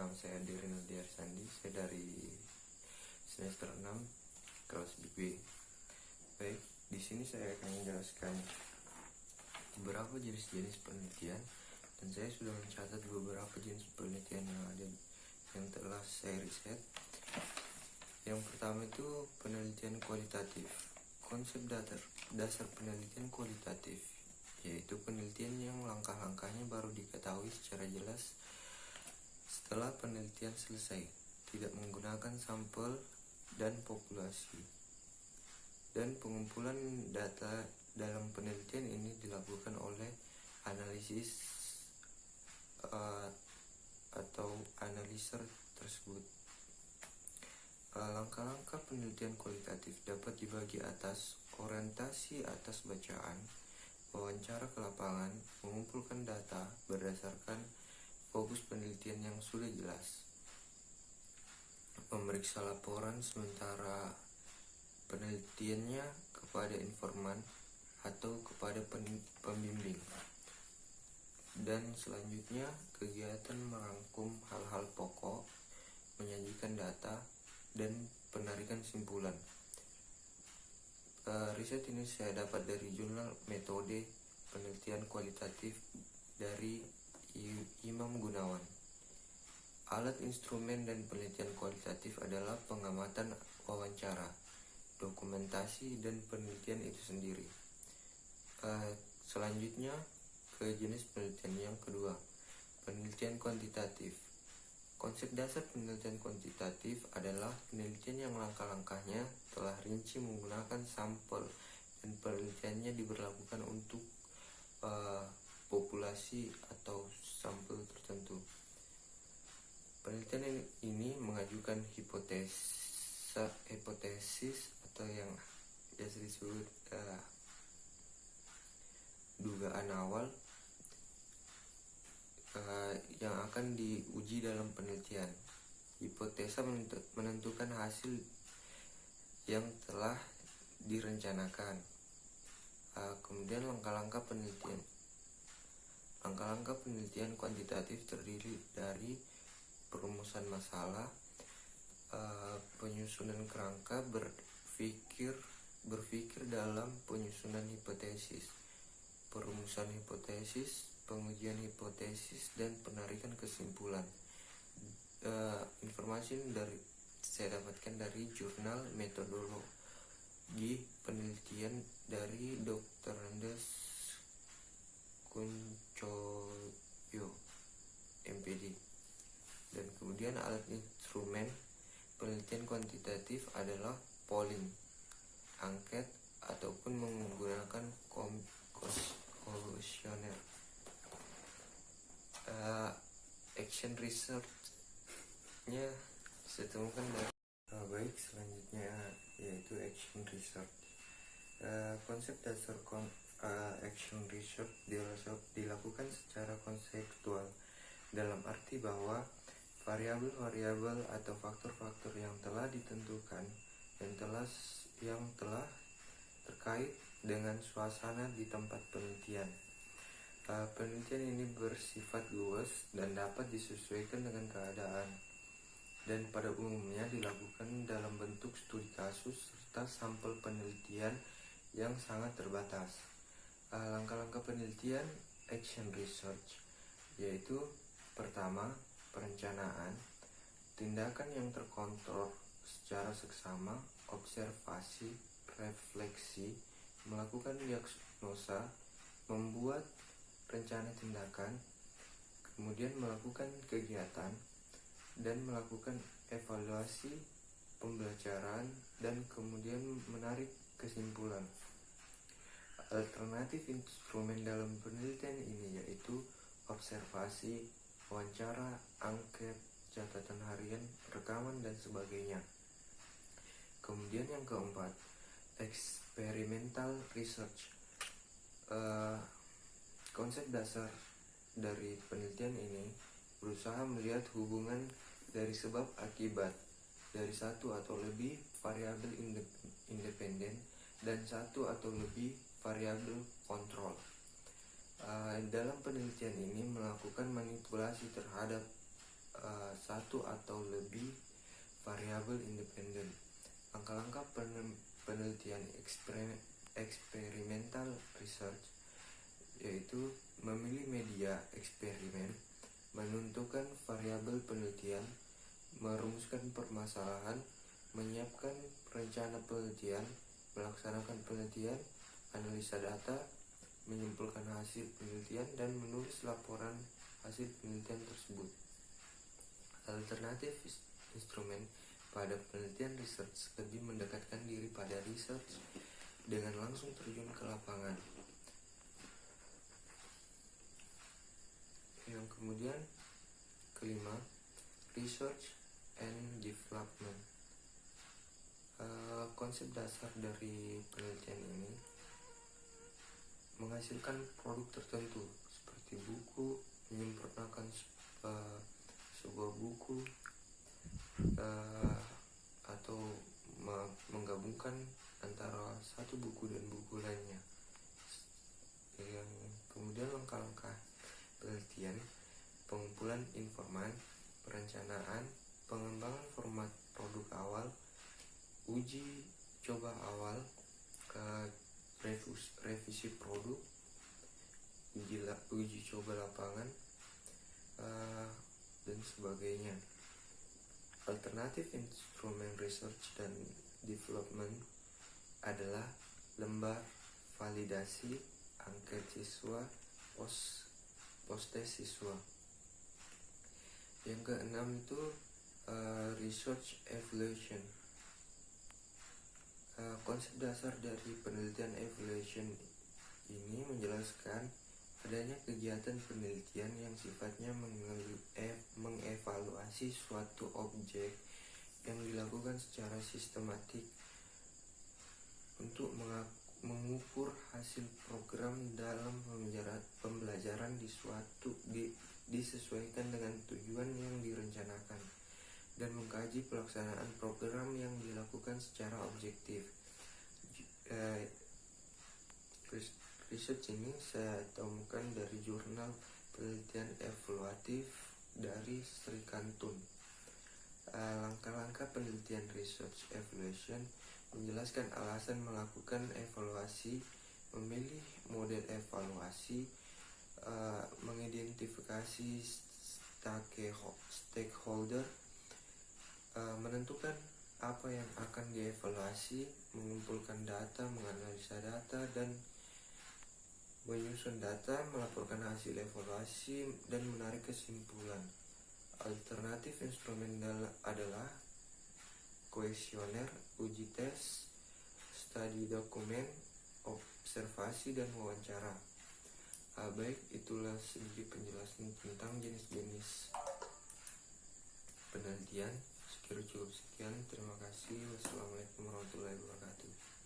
Nama saya Rinaldi Arsandi, saya dari semester 6 kelas B. Baik, di sini saya akan menjelaskan beberapa jenis-jenis penelitian, dan saya sudah mencatat beberapa jenis penelitian yang telah saya riset. Yang pertama itu penelitian kualitatif. Konsep dasar penelitian kualitatif yaitu penelitian yang langkah-langkahnya baru diketahui secara jelas setelah penelitian selesai, tidak menggunakan sampel dan populasi. Dan pengumpulan data dalam penelitian ini dilakukan oleh analisis atau analiser tersebut. Langkah-langkah penelitian kualitatif dapat dibagi atas orientasi atas bacaan, wawancara ke lapangan, mengumpulkan data berdasarkan fokus penelitian yang sudah jelas, memeriksa laporan sementara penelitiannya kepada informan atau kepada pembimbing, dan selanjutnya kegiatan merangkum hal-hal pokok, menyajikan data, dan penarikan simpulan. Riset ini saya dapat dari jurnal Metode Penelitian Kualitatif dari Imam Gunawan. Alat instrumen dan penelitian kualitatif adalah pengamatan wawancara, dokumentasi, dan penelitian itu sendiri. Selanjutnya ke jenis penelitian yang kedua, penelitian kuantitatif. Konsep dasar penelitian kuantitatif adalah penelitian yang langkah-langkahnya telah rinci menggunakan sampel dan penelitiannya diberlakukan untuk populasi atau sampel tertentu. Penelitian ini mengajukan hipotesis atau yang biasa disebut dugaan awal yang akan diuji dalam penelitian. Hipotesa menentukan hasil yang telah direncanakan. Kemudian langkah-langkah penelitian kuantitatif terdiri dari perumusan masalah, penyusunan kerangka, berpikir dalam penyusunan hipotesis, perumusan hipotesis, pengujian hipotesis, dan penarikan kesimpulan. Informasi ini saya dapatkan dari jurnal Metodologi Penelitian dari Dr. Andes Kuncoyo, MPD. Dan kemudian alat instrumen penelitian kuantitatif adalah polling, angket, ataupun menggunakan kuesioner. Action research-nya saya temukan dari baik, selanjutnya yaitu action research. Konsep dasar action research dilakukan secara konseptual, dalam arti bahwa variabel-variabel atau faktor-faktor yang telah ditentukan dan yang telah terkait dengan suasana di tempat penelitian. Penelitian ini bersifat luas dan dapat disesuaikan dengan keadaan, dan pada umumnya dilakukan dalam bentuk studi kasus serta sampel penelitian yang sangat terbatas. Langkah-langkah penelitian action research yaitu pertama, perencanaan, tindakan yang terkontrol secara seksama, observasi, refleksi, melakukan diagnosa, membuat rencana tindakan, kemudian melakukan kegiatan, dan melakukan evaluasi pembelajaran, dan kemudian menarik kesimpulan. Alternatif instrumen dalam penelitian ini yaitu observasi, wawancara, angket, catatan harian, rekaman, dan sebagainya. Kemudian yang keempat, experimental research. Konsep dasar dari penelitian ini berusaha melihat hubungan dari sebab akibat dari satu atau lebih variabel independen dan satu atau lebih variabel kontrol. Dalam penelitian ini melakukan manipulasi terhadap satu atau lebih variabel independen. Langkah-langkah penelitian eksperimental research yaitu memilih media eksperimen, menentukan variabel penelitian, merumuskan permasalahan, menyiapkan rencana penelitian, melaksanakan penelitian, analisa data, menyimpulkan hasil penelitian, dan menulis laporan hasil penelitian tersebut. Alternatif instrumen pada penelitian research lebih mendekatkan diri pada research dengan langsung terjun ke lapangan. Yang kemudian kelima, research and development. Konsep dasar dari penelitian ini menghasilkan produk tertentu seperti buku, menyempurnakan sebuah buku, atau menggabungkan antara satu buku dan buku lainnya. Yang kemudian langkah-langkah penelitian, pengumpulan informan, perencanaan, pengembangan format produk awal, uji coba awal, revisi produk, uji coba lapangan, dan sebagainya. Alternatif instrumen research dan development adalah lembar validasi, angket siswa, postes siswa. Yang keenam itu research evaluation. Konsep dasar dari penelitian evaluation ini menjelaskan adanya kegiatan penelitian yang sifatnya mengevaluasi suatu objek yang dilakukan secara sistematik untuk mengukur hasil program dalam pembelajaran disesuaikan dengan tujuan yang direncanakan, dan mengkaji pelaksanaan program yang dilakukan secara objektif. Research ini saya temukan dari jurnal penelitian evaluatif dari Sri Kantun. Langkah-langkah penelitian research evaluation menjelaskan alasan melakukan evaluasi, memilih model evaluasi, mengidentifikasi stakeholder, menentukan apa yang akan dievaluasi, mengumpulkan data, menganalisa data, dan menyusun data, melaporkan hasil evaluasi, dan menarik kesimpulan. Alternatif instrumen adalah kuesioner, uji tes, studi dokumen, observasi, dan wawancara. Baik, itulah sedikit penjelasan tentang jenis-jenis penelitian. Sekiranya cukup sekian. Terima kasih. Wassalamualaikum warahmatullahi wabarakatuh.